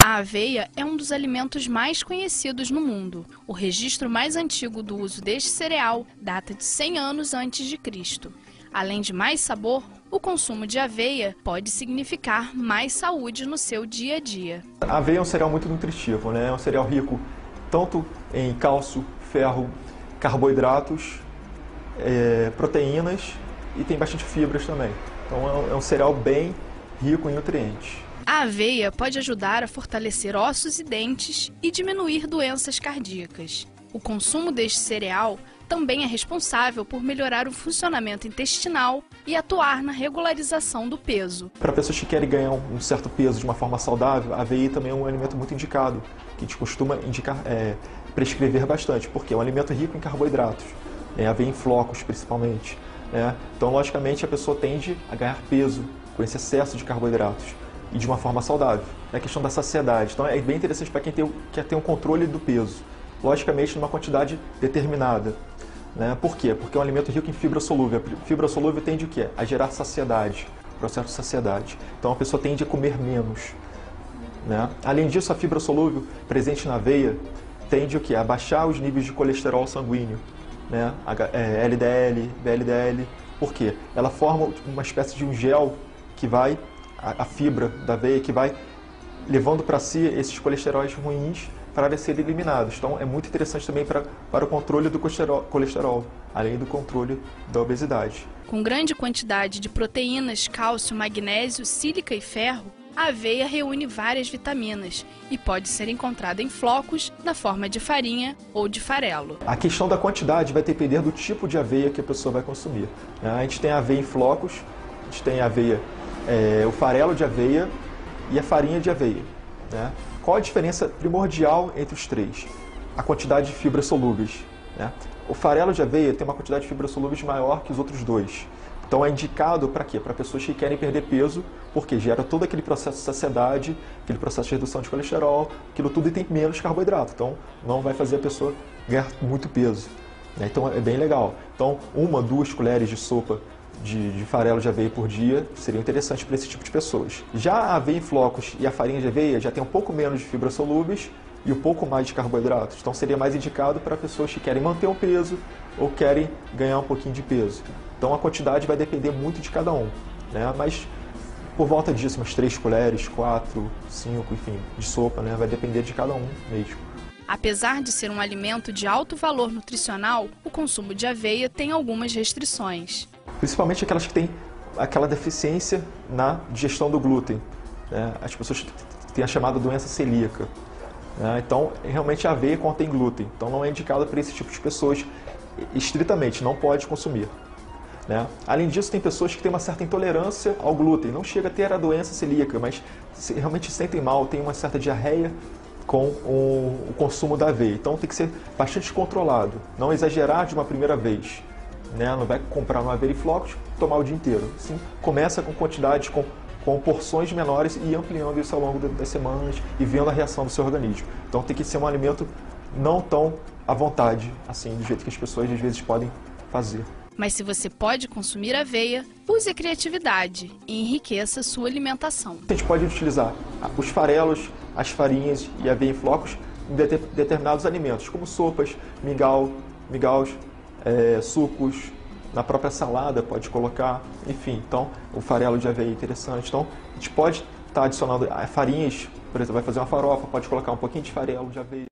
A aveia é um dos alimentos mais conhecidos no mundo. O registro mais antigo do uso deste cereal data de 100 anos antes de Cristo. Além de mais sabor, o consumo de aveia pode significar mais saúde no seu dia a dia. A aveia é um cereal muito nutritivo, né? É um cereal rico tanto em cálcio, ferro, carboidratos, proteínas e tem bastante fibras também. Então é um cereal bem rico em nutrientes. A aveia pode ajudar a fortalecer ossos e dentes e diminuir doenças cardíacas. O consumo deste cereal também é responsável por melhorar o funcionamento intestinal e atuar na regularização do peso. Para pessoas que querem ganhar um certo peso de uma forma saudável, a aveia também é um alimento muito indicado, que a gente costuma prescrever bastante, porque é um alimento rico em carboidratos, aveia em flocos principalmente. Então, logicamente, a pessoa tende a ganhar peso com esse excesso de carboidratos e de uma forma saudável. É a questão da saciedade. Então, é bem interessante para quem quer ter um controle do peso, logicamente numa quantidade determinada. Por quê? Porque é um alimento rico em fibra solúvel. A fibra solúvel tende o quê? A gerar saciedade, processo de saciedade. Então, a pessoa tende a comer menos. Além disso, a fibra solúvel presente na aveia tende o quê? A baixar os níveis de colesterol sanguíneo, LDL, VLDL. Por quê? Ela forma uma espécie de um gel que vai, a fibra da aveia, que vai levando para si esses colesteróis ruins para serem eliminados. Então, é muito interessante também para o controle do colesterol, além do controle da obesidade. Com grande quantidade de proteínas, cálcio, magnésio, sílica e ferro, a aveia reúne várias vitaminas e pode ser encontrada em flocos na forma de farinha ou de farelo. A questão da quantidade vai depender do tipo de aveia que a pessoa vai consumir. A gente tem a aveia em flocos, a gente tem a aveia, o farelo de aveia e a farinha de aveia. Qual a diferença primordial entre os três? A quantidade de fibras solúveis. O farelo de aveia tem uma quantidade de fibras solúveis maior que os outros dois. Então é indicado para quê? Para pessoas que querem perder peso, porque gera todo aquele processo de saciedade, aquele processo de redução de colesterol, aquilo tudo e tem menos carboidrato. Então não vai fazer a pessoa ganhar muito peso. Então é bem legal. Então 1, 2 colheres de sopa de farelo de aveia por dia seria interessante para esse tipo de pessoas. Já a aveia em flocos e a farinha de aveia já tem um pouco menos de fibras solúveis e um pouco mais de carboidratos. Então seria mais indicado para pessoas que querem manter o peso ou querem ganhar um pouquinho de peso. Então a quantidade vai depender muito de cada um, mas por volta disso, umas 3 colheres, 4, 5, enfim, de sopa, vai depender de cada um mesmo. Apesar de ser um alimento de alto valor nutricional, o consumo de aveia tem algumas restrições. Principalmente aquelas que têm aquela deficiência na digestão do glúten. As pessoas têm a chamada doença celíaca. Então, realmente a aveia contém glúten. Então, não é indicado para esse tipo de pessoas estritamente, não pode consumir. Além disso, tem pessoas que têm uma certa intolerância ao glúten. Não chega a ter a doença celíaca, mas realmente se sentem mal, tem uma certa diarreia com o consumo da aveia. Então, tem que ser bastante controlado. Não exagerar de uma primeira vez. Não vai comprar uma aveia em flocos e tomar o dia inteiro. Sim, começa com quantidades, com porções menores e ampliando isso ao longo das semanas e vendo a reação do seu organismo. Então tem que ser um alimento não tão à vontade, assim, do jeito que as pessoas às vezes podem fazer. Mas se você pode consumir aveia, use a criatividade e enriqueça sua alimentação. A gente pode utilizar os farelos, as farinhas e a aveia em flocos em determinados alimentos, como sopas, migaus, sucos, na própria salada pode colocar, enfim. Então, o farelo de aveia é interessante. Então, a gente pode estar adicionando farinhas, por exemplo, vai fazer uma farofa, pode colocar um pouquinho de farelo de aveia.